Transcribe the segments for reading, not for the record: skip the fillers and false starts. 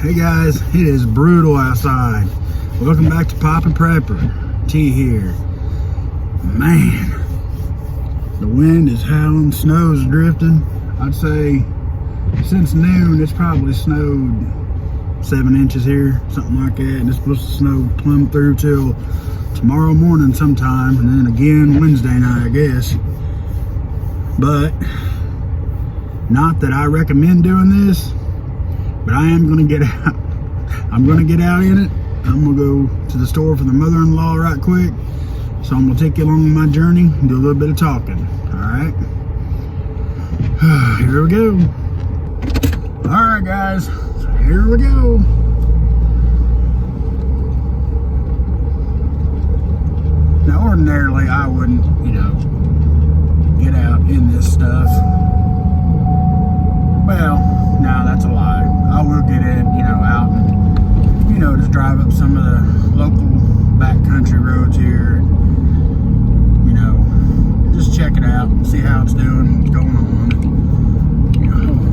Hey guys, it is brutal outside. Welcome back to Papa Prepper. T here. Man, the wind is howling, snow's drifting. I'd say since noon it's probably snowed 7 inches here, something like that, and it's supposed to snow plumb through till tomorrow morning sometime, and then again Wednesday night, I guess. But not that I recommend doing this, but I am going to get out. I'm going to get out in it. I'm going to go to the store for the mother-in-law right quick. So I'm going to take you along my journey and do a little bit of talking. Alright? Here we go. Alright guys, so here we go. Now ordinarily I wouldn't, get out in this stuff. Well, no, that's a lie. I will get in, out and, just drive up some of the local backcountry roads here. Just check it out, see how it's doing, what's going on.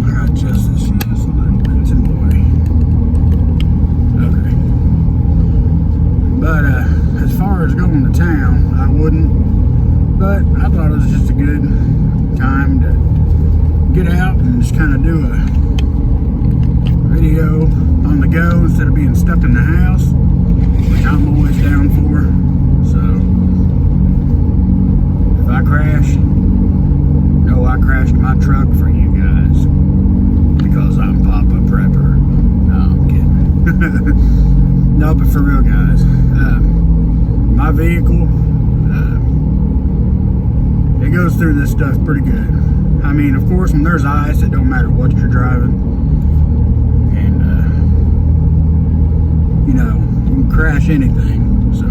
I got just this, just a little bit in the way. Okay. But, as far as going to town, I wouldn't. But I thought it was just a good time to get out and just kind of do a video on the go instead of being stuck in the house, which I'm always down for. So if I crash, no, I crashed my truck for you guys because I'm Papa Prepper. No, I'm kidding. No, but for real, guys, my vehicle, it goes through this stuff pretty good. I mean, of course, when there's ice, it don't matter what you're driving. And, you can crash anything. So,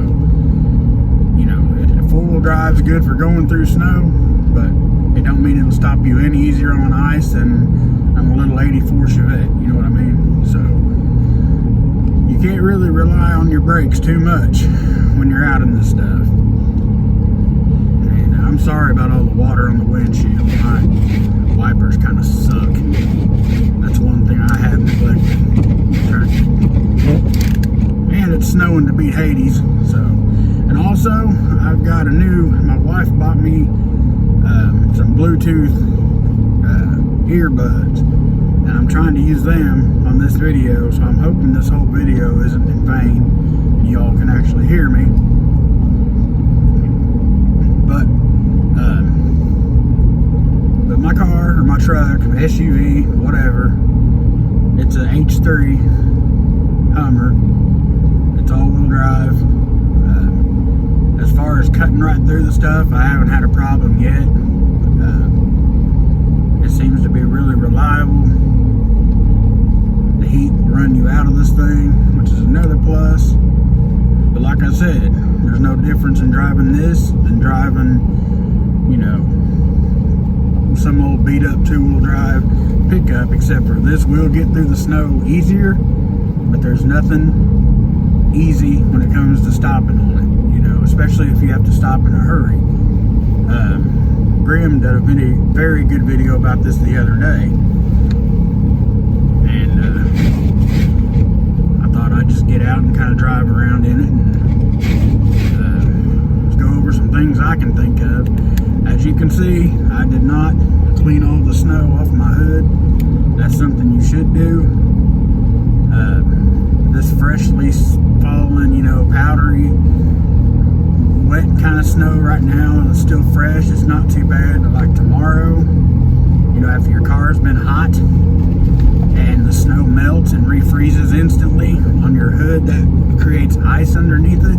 four-wheel drive's good for going through snow, but it don't mean it'll stop you any easier on ice than a little 84 Chevette, you know what I mean? So, you can't really rely on your brakes too much when you're out in this stuff. I'm sorry about all the water on the windshield. My wipers kind of suck. That's one thing I have neglected. And it's snowing to beat Hades. So, and also I've got my wife bought me some Bluetooth earbuds, and I'm trying to use them on this video. So I'm hoping this whole video isn't in vain and y'all can actually hear me. But my car, or my truck, SUV, whatever, it's an H3 Hummer. It's all-wheel drive. As far as cutting right through the stuff, I haven't had a problem yet. It seems to be really reliable. The heat will run you out of this thing, which is another plus. But like I said, there's no difference in driving this than driving, some old beat up 2-wheel drive pickup, except for this will get through the snow easier, but there's nothing easy when it comes to stopping on it, especially if you have to stop in a hurry. Grim did a very good video about this the other day, and I thought I'd just get out and kind of drive around in it and let's go over some things I can think of. As you can see, I did not clean all the snow off my hood. That's something you should do. This freshly fallen, powdery, wet kind of snow right now, it's still fresh. It's not too bad. But like tomorrow, after your car's been hot and the snow melts and refreezes instantly on your hood, that creates ice underneath it.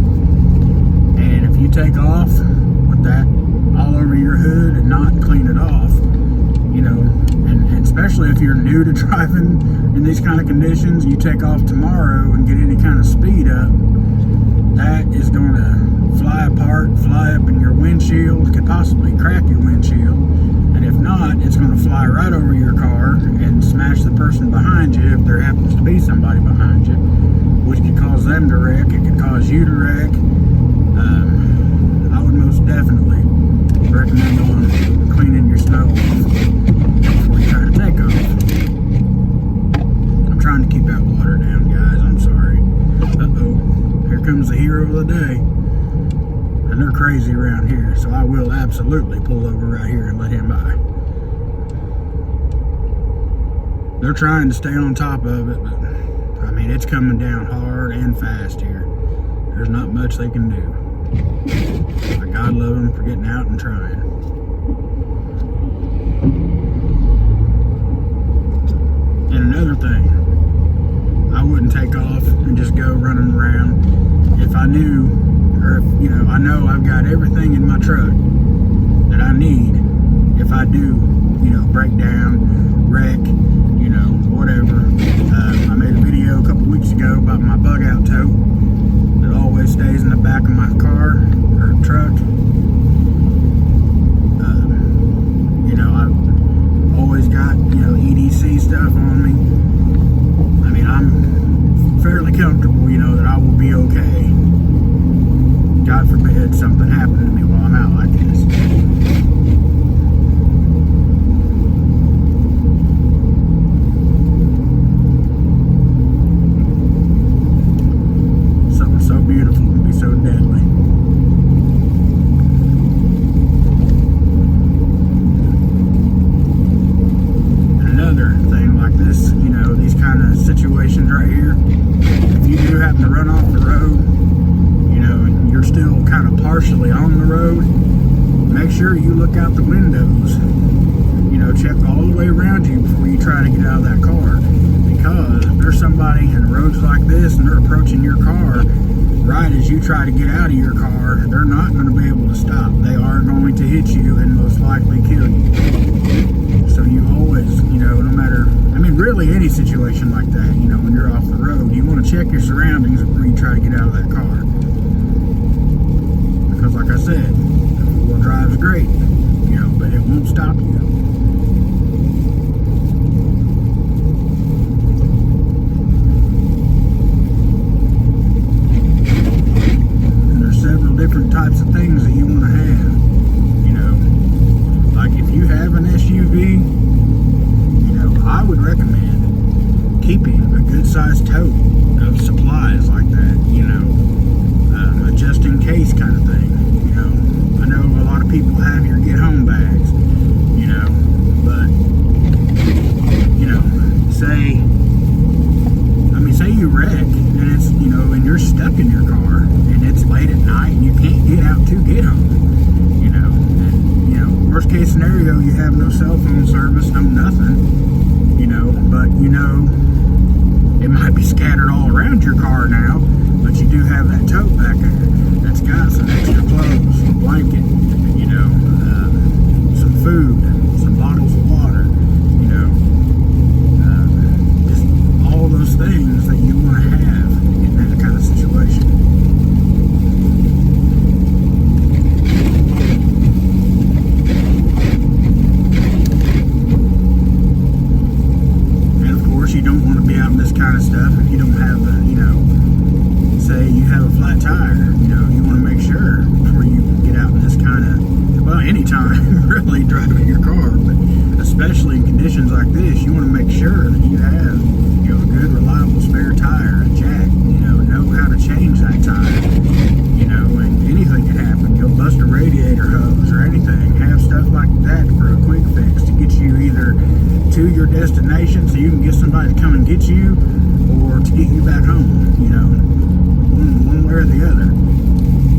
And if you take off with that all over your hood and not clean it off, and especially if you're new to driving in these kind of conditions, you take off tomorrow and get any kind of speed up, that is going to fly apart, fly up in your windshield, could possibly crack your windshield, and if not, it's going to fly right over your car and smash the person behind you if there happens to be somebody behind you, which could cause them to wreck. It could cause you to wreck. I would most definitely recommend on cleaning your snow off before you try to take off. I'm trying to keep that water down. of the day. And they're crazy around here, so I will absolutely pull over right here and let him by. They're trying to stay on top of it, but I mean, it's coming down hard and fast here. There's not much they can do. But God love them for getting out and trying. And another thing, I wouldn't take off and just go running around if I knew, or if, you know, I know I've got everything in my truck that I need if I do, you know, break down, wreck, you know, whatever. I made a video a couple weeks ago about my bug out tote that always stays in the back of my car or truck. You know, I've always got, you know, EDC stuff on me. I mean, I'm fairly comfortable, you know, that I will be okay. God forbid something happened to me while I'm out like this. Something so beautiful can be so deadly. Situations right here, if you do happen to run off the road, you know, and you're still kind of partially on the road, make sure you look out the windows, you know, check all the way around you before you try to get out of that car, because if there's somebody in roads like this and they're approaching your car right as you try to get out of your car, they're not going to be able to stop. They are going to hit you and most likely kill you. So you always, you know, no matter, I mean, really any situation like that, you know, when you're off the road, you want to check your surroundings before you try to get out of that car. Because like I said, four-wheel drive is great, you know, but it won't stop you. And there's several different types of things that you want to have, you know. Like if you have an SUV, I would recommend keeping a good-sized tote of supplies like that, you know, a just-in-case kind of thing, you know. I know a lot of people have your get-home bags, you know, but, you know, say you wreck, and it's, you know, and you're stuck in your car, and it's late at night, and you can't get out to get home, you know, and, you know, worst-case scenario, you have no cell phone service, no nothing. You know, but you know, it might be scattered all around your car now, but you do have that tote back there that's got some extra clothes, a blanket, you know, some food, some bottles of water, you know, just all those things that you want to have in that kind of situation. You don't want to be out in this kind of stuff if you don't have a, you know, say you have a flat tire, you know, you want to make sure before you get out in this kind of, well, anytime really driving your car, but especially in conditions like this, you want to make sure that you have, you know, a good reliable spare tire, a jack, you know how to change that tire, you know, and anything can happen. You'll bust a radiator hose or anything. Have stuff like that for a quick fix to get you either to your destination so you can get somebody to come and get you, or to get you back home, you know, one way or the other.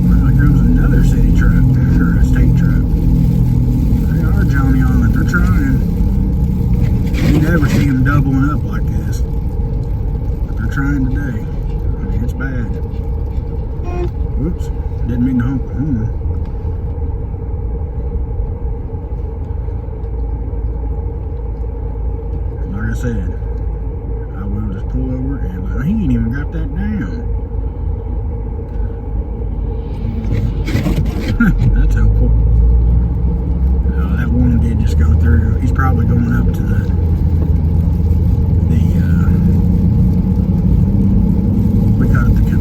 Well, here comes another city truck, or a state truck. They are Johnny on it, they're trying. You never see them doubling up like this, but they're trying today. I mean, it's bad. Whoops, didn't mean to honk the horn. Like I said, I will just pull over and he ain't even got that down. That's helpful. That one did just go through. He's probably going up to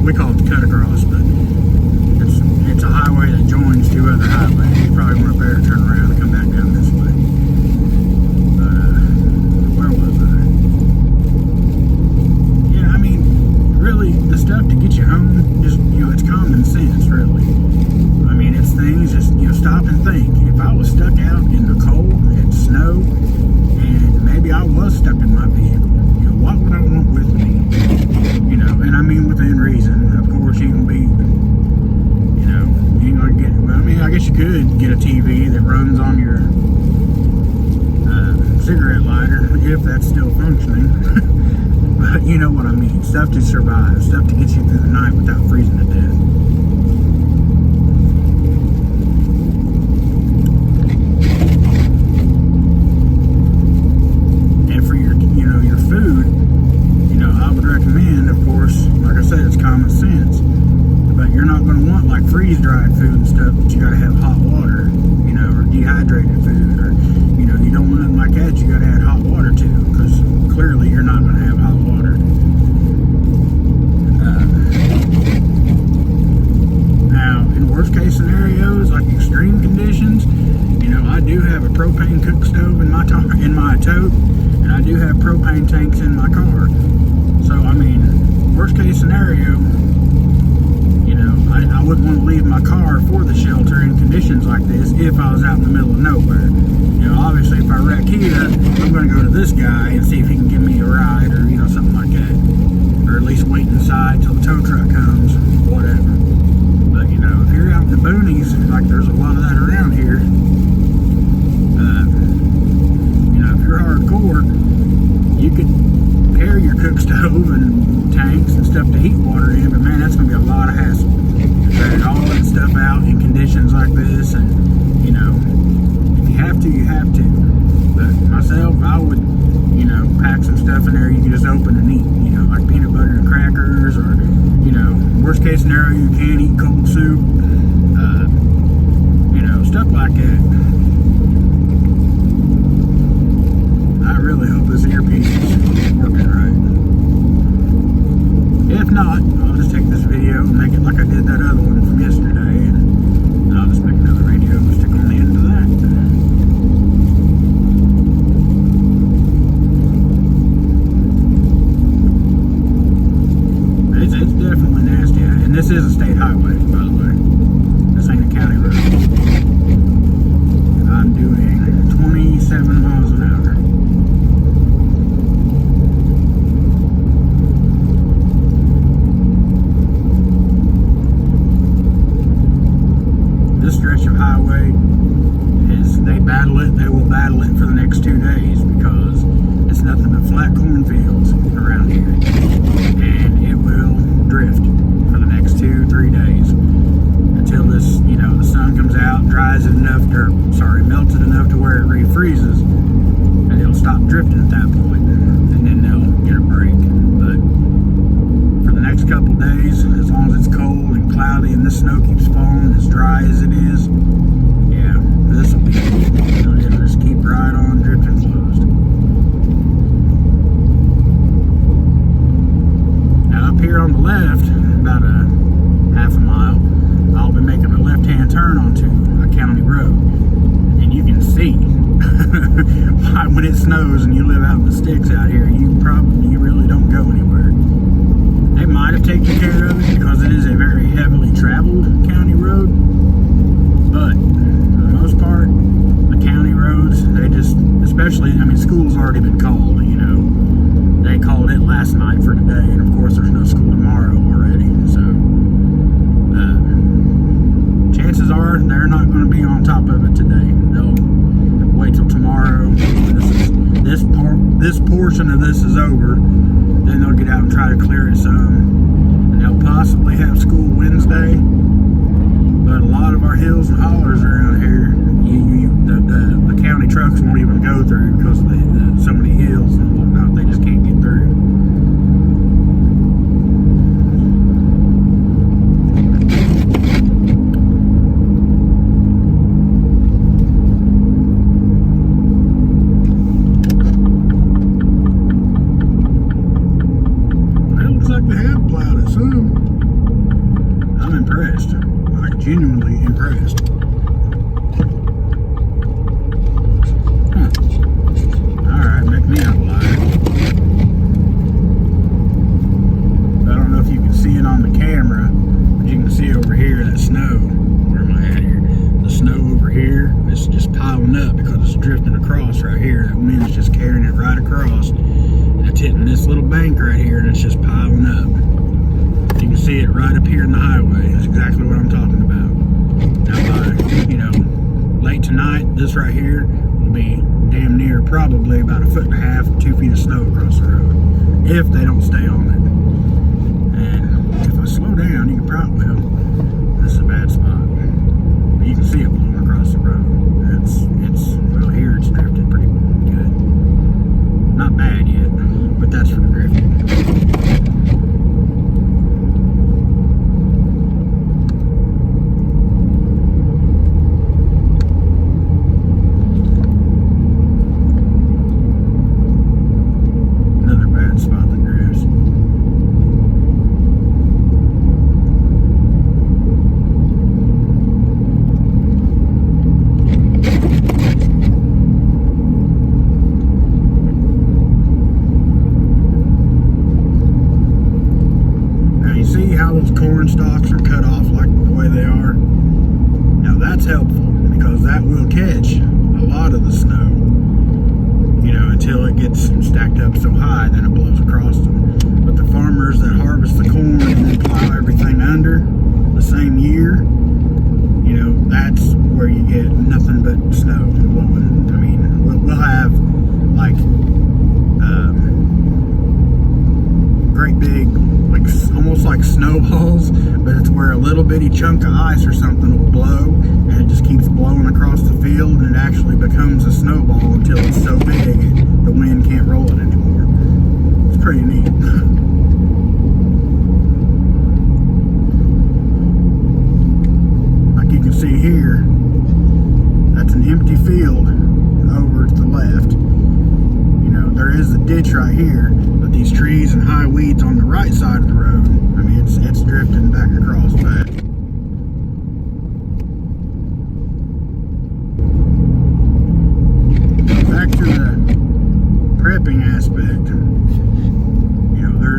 we call it the cut across, but it's a highway that joins two other highways. He probably went up there to turn around and come back down this way. Where was I? Yeah, I mean, really, the stuff stop and think, if I was stuck out in the cold and snow, and maybe I was stuck in my vehicle, you know, what would I want with me? You know, and I mean within reason. Of course, you can be, you know, you ain't gonna get. Well, I mean, I guess you could get a TV that runs on your cigarette lighter if that's still functioning. But you know what I mean. Stuff to survive, stuff to get you through the night without freezing to death. And for your, you know, your food, you know, I would recommend, of course, like I said, it's common sense. But you're not going to want like freeze-dried food and stuff that you got to have hot water, you know, or dehydrated food, or you know, you don't want nothing like that. You got to add hot water to, because clearly you're not going to have hot water. Now, in worst case scenarios, like extreme conditions, you know, I do have a propane cook stove in my tote, and I do have propane tanks in my car. So, I mean, worst case scenario, you know, I wouldn't want to leave my car for the shelter in conditions like this if I was out in the middle of nowhere. You know, obviously, if I wreck here, I'm going to go to this guy and see if he can give me a ride, or, you know, something like that. Or at least wait inside till the tow truck comes, whatever. But, you know, if you're out in the boonies, like there's a lot of that around here, you know, if you're hardcore, you could pair your cook stove and tanks and stuff to heat water in, but man, that's going to be a lot of hassle. Drag all that stuff out in conditions like this, and, you know, if you have to, you have to. But myself, I would, you know, pack some stuff in there you can just open and eat, you know, like peanut butter and crackers, or, you know, worst case scenario, you can eat cold soup, you know, stuff like that. I really hope this earpiece is working right. If not, I'll just take this video and make it like I did that other one from yesterday, and I'll just make another video and stick on the end of that. It's definitely nasty, and this is a state highway, by the way. This ain't a county road. I'm doing 27 miles an hour. This stretch of highway is, they will battle it for the next 2 days, because it's nothing but flat cornfields around here, and it will drift for the next 2-3 days until this, you know, the sun comes out, dries it enough, melts it enough to where it refreezes, and it'll stop drifting at that point, and then they'll get a break. But for the next couple days, as long as it's cold and cloudy and the snow keeps falling as dry as it is, yeah, this will be, it'll just keep right on drifting closed. Now up here on the left, about a half a mile, I'll be making a left-hand turn onto a county road, and you can see when it snows and you live out in the sticks out here, you really don't go anywhere. They might have taken care of it because it is a very heavily traveled county road, but for the most part, the county roads, they just, especially, I mean, school's already been called, you know. They called it last night for today, and of course there's no school tomorrow already, so chances are they're not going to be on top of it today. They'll wait till tomorrow. This portion of this is over, then they'll get out and try to clear it some, and they'll possibly have school Wednesday. But a lot of our hills and hollers around here, the county trucks won't even go through because of so many hills and whatnot. They just can't get through. I'm impressed. I'm genuinely impressed. Alright, make me out alive. I don't know if you can see it on the camera, but you can see over here that snow. Where am I at here? The snow hitting this little bank right here, and it's just piling up. You can see it right up here in the highway. That's exactly what I'm talking about. Now by, late tonight, this right here will be damn near probably about 1.5 feet, 2 feet of snow across the road, if they don't stay on it. And if I slow down, you can probably, this is a bad spot. But you can see it blowing across the road. Well, here it's drifted pretty good. Not bad yet, but that's from drifting. Those corn stalks are cut off like the way they are. Now that's helpful because that will catch a lot of the snow, until it gets stacked up so high, then it blows across them. But the farmers that harvest the corn and then plow everything under the same year, that's where you get nothing but snow blowing. I mean, we'll have like great big, like almost like snowballs, but it's where a little bitty chunk of ice or something will blow, and it just keeps blowing across the field, and it actually becomes a snowball until it's so big the wind can't roll it anymore. It's pretty neat. Like you can see here, that's an empty field over to the left. There is a ditch right here, but these trees and high weeds on the right side of the road, I mean, it's drifting back across back. Back to the prepping aspect,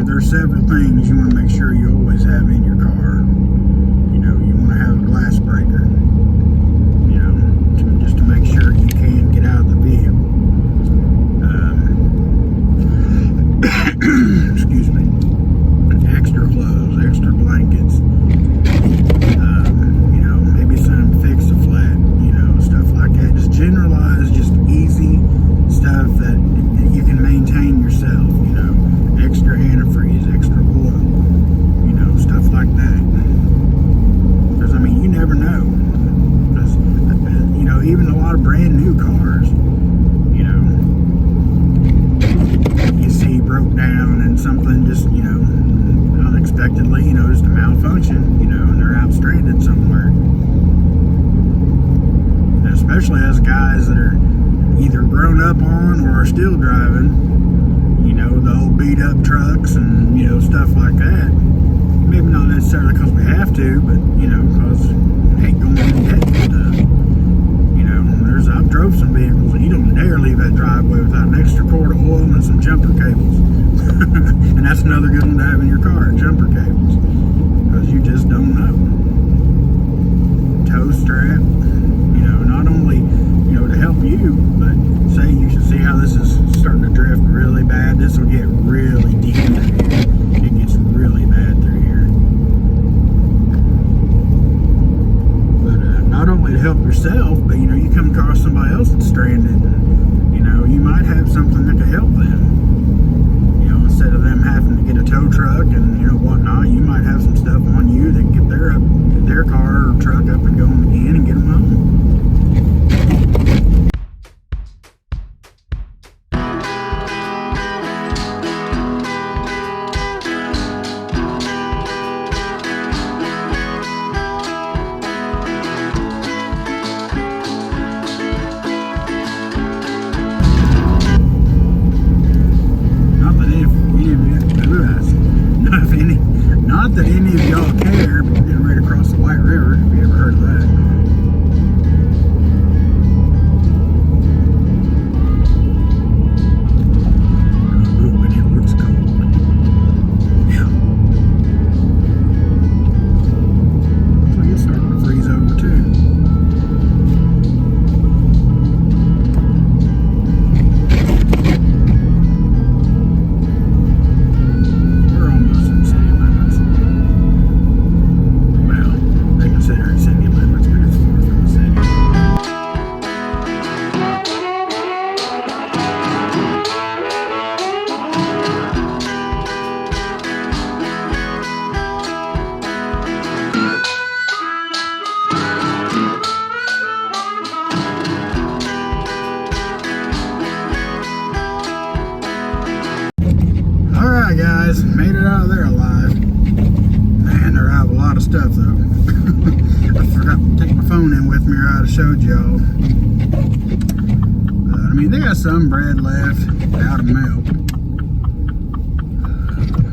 there's several things you want to make sure you always have in your car. You want to have a glass breaker, just to make sure you can get out of the vehicle. Excuse me. Extra clothes, extra blankets, maybe some Fix-A-Flat, stuff like that. Just generalized, just easy stuff that you can maintain yourself, extra antifreeze, extra oil, stuff like that. Because, you never know. Because, even a lot of brand new cars, you see broke down and something just, unexpectedly, just a malfunction, and they're out stranded somewhere. And especially as guys that are either grown up on or are still driving, the old beat up trucks and, stuff like that. Maybe not necessarily because we have to, but, because we hate going in debt and stuff. I've drove some vehicles and you don't dare leave that driveway without an extra quart of oil and some jumper cables. And that's another good one to have in your car, jumper cables, because you just don't know. Tow strap, not only, to help you, but say you should see how this is starting to drift really bad. This will get really deep through here. It gets really bad through here. But not only to help yourself, but you come across somebody else that's stranded, you might have something that could help them. Instead of them having to get a tow truck and whatnot, you might have some stuff on you that can get their car or truck up and going again and get them home. Not that any of y'all care, but we're getting ready to cross the White River. Have you ever heard of that? Ooh, and it looks cold. Yeah. Looks like it's starting to freeze over too. guys. Made it out of there alive. Man, they're out of a lot of stuff though. I forgot to take my phone in with me, or I'd have showed y'all. I mean, they got some bread left, out of milk.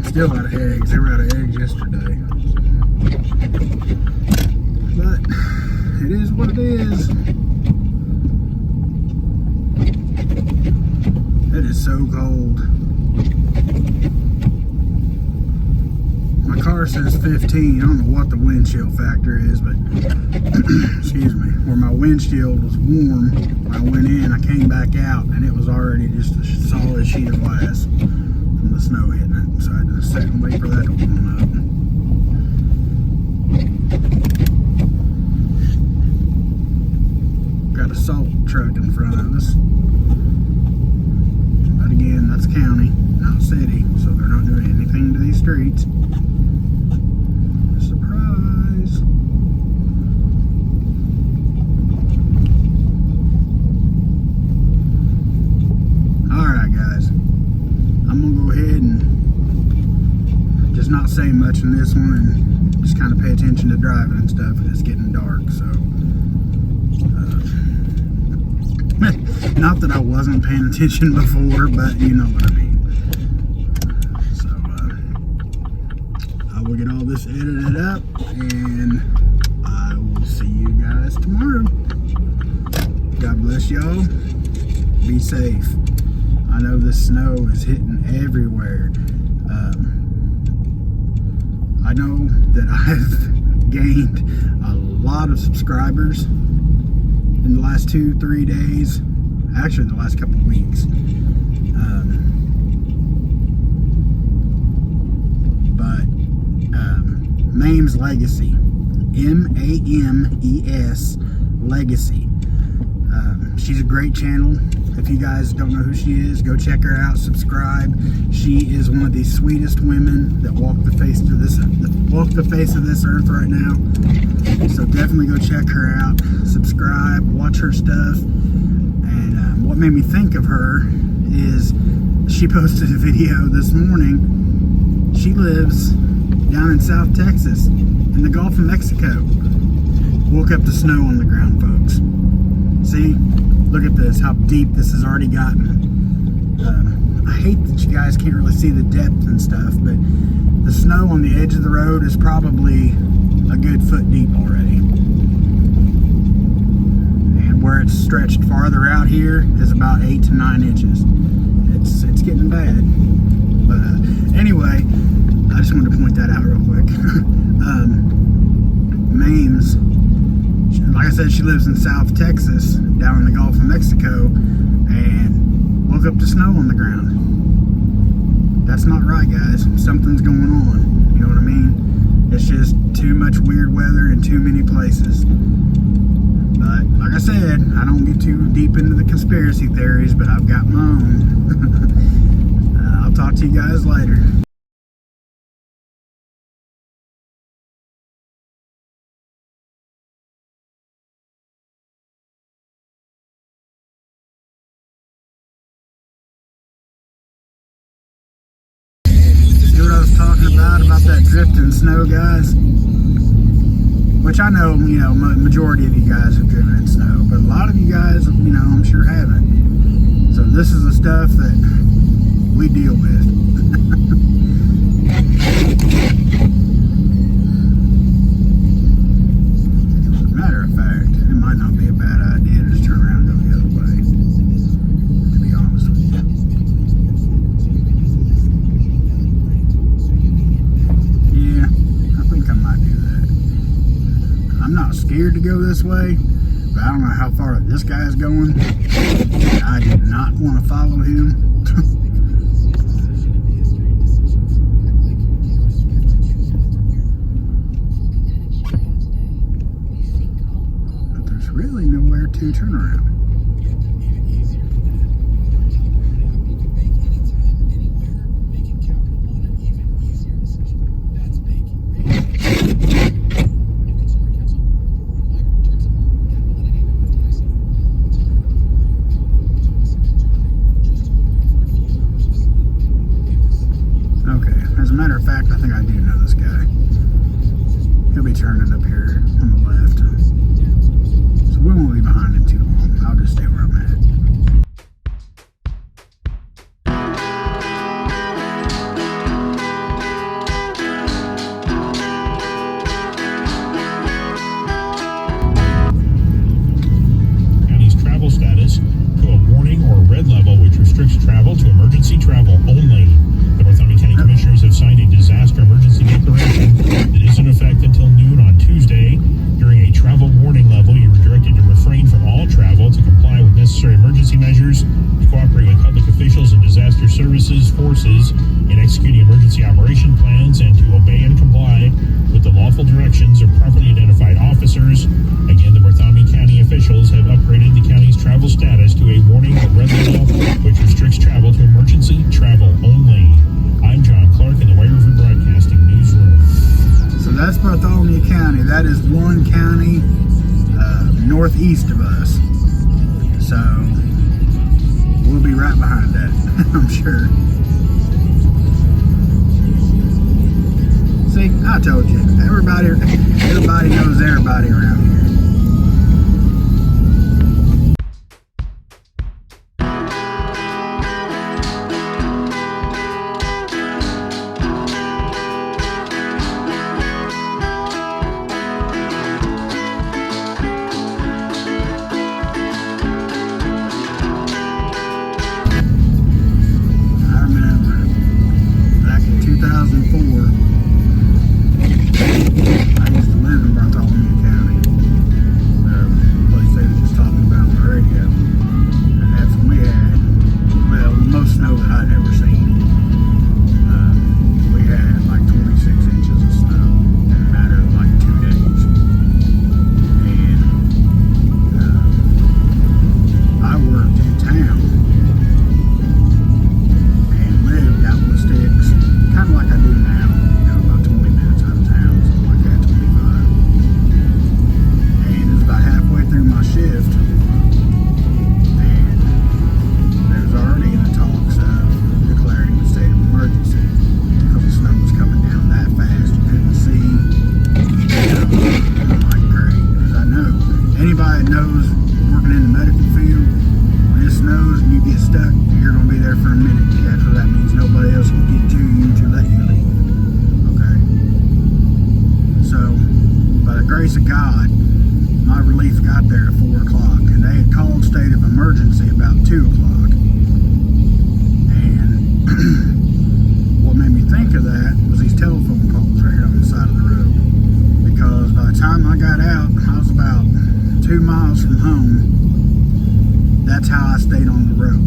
Still out of eggs. They were out of eggs yesterday. But it is what it is. It is so cold. My car says 15. I don't know what the wind chill factor is, but excuse me. Where my windshield was warm when I went in, I came back out and it was already just a solid sheet of glass from the snow hitting it. So I had to sit and wait for that to warm up. Got a salt truck in front of us. But again, that's county, not city, so they're not doing anything to these streets. Surprise! Alright guys, I'm gonna go ahead and just not say much in this one and just kind of pay attention to driving and stuff. It's getting dark, so not that I wasn't paying attention before, but you know what I mean. So I will get all this edited up and I will see you guys tomorrow. God bless y'all. Be safe. I know the snow is hitting everywhere. I know that I've gained a lot of subscribers in the last 2-3 days, actually the last couple of weeks. But Mames Legacy, M-A-M-E-S Legacy. She's a great channel. If you guys don't know who she is, go check her out, subscribe. She is one of the sweetest women that walk the face of this earth right now. So definitely go check her out, subscribe, watch her stuff. And what made me think of her is she posted a video this morning. She lives down in South Texas, in the Gulf of Mexico. Woke up to snow on the ground, folks. See? Look at this, how deep this has already gotten. I hate that you guys can't really see the depth and stuff, but the snow on the edge of the road is probably a good foot deep already. And where it's stretched farther out here is about 8 to 9 inches. It's getting bad. But anyway, I just wanted to point that out real quick. Mames, like I said, she lives in South Texas, down in the Gulf of Mexico, and woke up to snow on the ground. That's not right, guys. Something's going on. You know what I mean? It's just too much weird weather in too many places. But like I said, I don't get too deep into the conspiracy theories, but I've got my own. I'll talk to you guys later. About that drifting snow, guys, which I know, you know, majority of you guys have driven in snow, but a lot of you guys, you know, I'm sure haven't. So this is the stuff that we deal with. As a matter of fact, it might not be a bad idea to just turn around and go the other way, to be honest with you. I'm not scared to go this way, but I don't know how far this guy's going. I did not want to follow him. But there's really nowhere to turn around. Okay, As a matter of fact, I think I do know this guy. He'll be turning up here on the left. So we won't be behind him too long. I'll just stay where I'm at. Travel to emergency travel only. The Bartholomew County Commissioners have signed a disaster emergency declaration that is in effect until noon on Tuesday. During a travel warning level, you are directed to refrain from all travel, to comply with necessary emergency measures, to cooperate with public officials and disaster services forces in executing emergency operation plans, and to obey and comply with the lawful directions of properly identified officers. Again, the Bartholomew County officials have upgraded the county's travel status to a warning or red level, which restricts travel to emergency travel only. I'm John Clark in the White River Broadcasting Newsroom. So that's Bartholomew County. That is one county northeast of us. So we'll be right behind that, I'm sure. See, I told you. Everybody knows everybody around here. I remember back in 2004, I used to live in Bartholomew County, the place they were just talking about on the radio, and that's when we had, well, the most snow that I'd ever seen. We had like 26 inches of snow in a matter of like 2 days, and I worked in town and lived out in the sticks, kind of like I do now, about 20 minutes out of town, something like that, 25. And it was about halfway through my shift, and there was already in the talks of declaring the state of emergency because the snow was coming down that fast. You couldn't see. I'm like, great, because I know anybody that knows working in the medical field, when it snows and you get stuck, you're going to be there for a minute. That's what that means. Nobody else will get to you to let you leave. Okay? So, by the grace of God, my relief got there at 4 o'clock, and they had called state of emergency about 2 o'clock. And what made me think of that was these telephone poles right here on the side of the road. Because by the time I got out, I was about 2 miles from home. That's how I stayed on the road.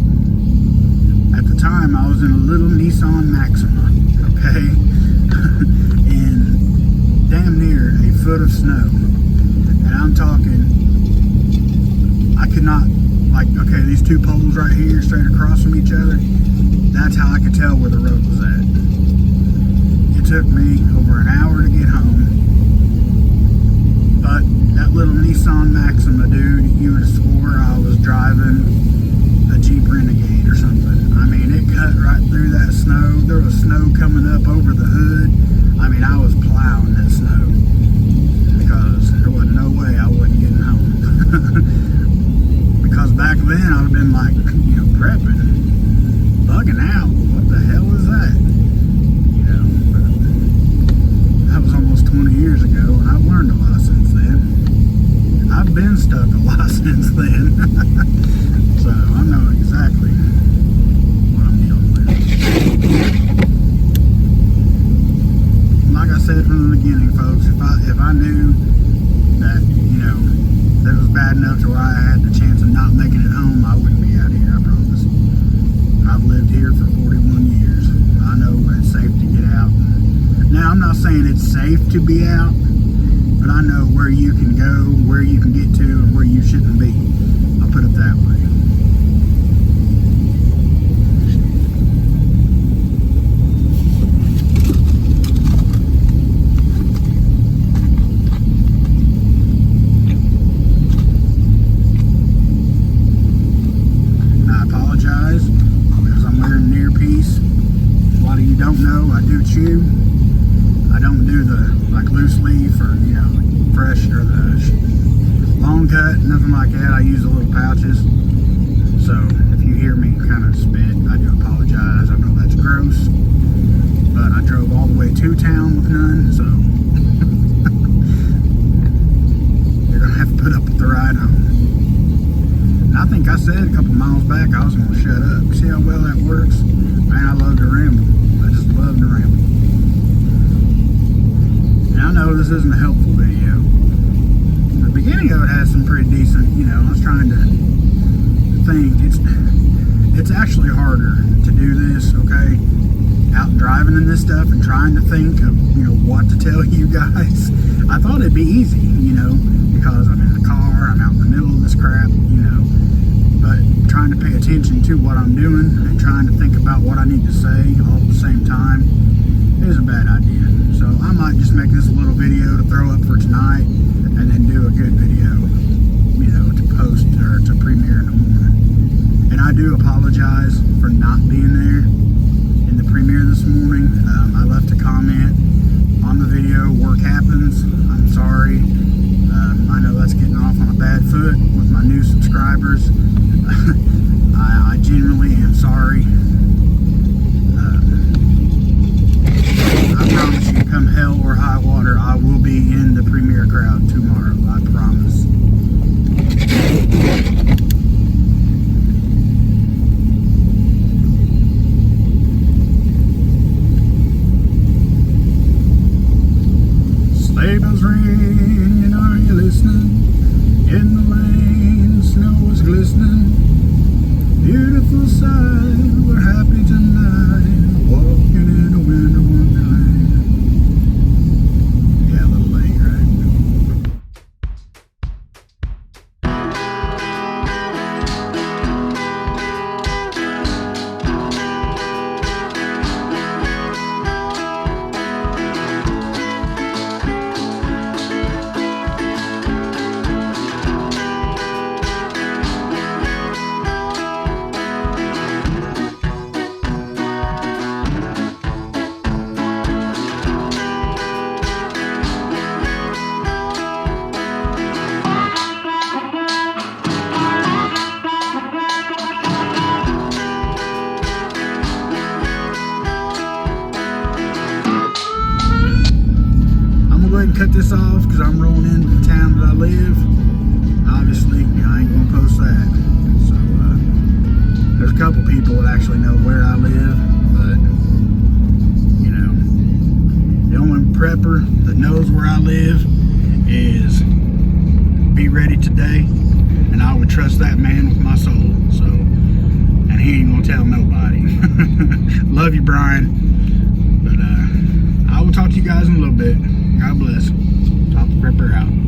At the time, I was in a little Nissan Maxima, okay? And damn near a foot of snow. And I'm talking, I could not, like, okay, these 2 poles right here straight across from each other, that's how I could tell where the road was at. It took me over an hour to get home. But that little Nissan Maxima, dude, you would have swore I was driving a Jeep Renegade or something. I mean, it cut right through that snow. There was snow coming up over the hood. I mean, I was plowing that snow because there wasn't no way I wasn't getting home. Because back then I'd have been like, prepping, bugging out. What the hell is that? But that was almost 20 years ago, and I've learned a lot since then. I've been stuck a lot since then. So I know exactly what I'm dealing with. Like I said from the beginning, folks, if I knew that, that it was bad enough to where I had the chance of not making it home, I wouldn't be out here, I promise. I've lived here for 41 years. I know when it's safe to get out. Now, I'm not saying it's safe to be out, but I know where you can go, where you can get to, and where you shouldn't be. I'll put it that way. And I apologize because I'm wearing an earpiece. A lot of you don't know, I do to chew. I don't do the like loose leaf or fresh or the long cut, nothing like that. I use the little pouches. So if you hear me kind of spit, I do apologize. I know that's gross, but I drove all the way to town with none, so you're gonna have to put up with the ride home. And I think I said a couple miles back I was gonna shut up. See how well that works? Man, I love to ramble. I just love to ramble. And I know this isn't a helpful video. The beginning of it has some pretty decent, I was trying to think. It's actually harder to do this, okay? Out driving in this stuff and trying to think of, what to tell you guys. I thought it'd be easy, because I'm in the car, I'm out in the middle of this crap, but trying to pay attention to what I'm doing and trying to think about what I need to say all at the same time is a bad idea. So I might just make this a little video to throw up for tonight and then do a good video, to post or to premiere in the morning. And I do apologize for not being there in the premiere this morning. I left a comment on the video. Work happens. I'm sorry. I know that's getting off on a bad foot with my new subscribers. I genuinely am sorry. I promise you, come hell or high water, I will be in the premiere crowd tomorrow. I promise. Sleigh bells ringing, are you listening? In the lane, snow is glistening. Beautiful sight, we're happy tonight, walking in a winter wonderland. Yeah, a little late, right? Go ahead and cut this off because I'm rolling into the town that I live. Obviously, I ain't gonna post that. So there's a couple people that actually know where I live, but the only prepper that knows where I live is Be Ready Today, and I would trust that man with my soul. So, and he ain't gonna tell nobody. Love you, Brian. But I will talk to you guys in a little bit. God bless. Top Prepper out.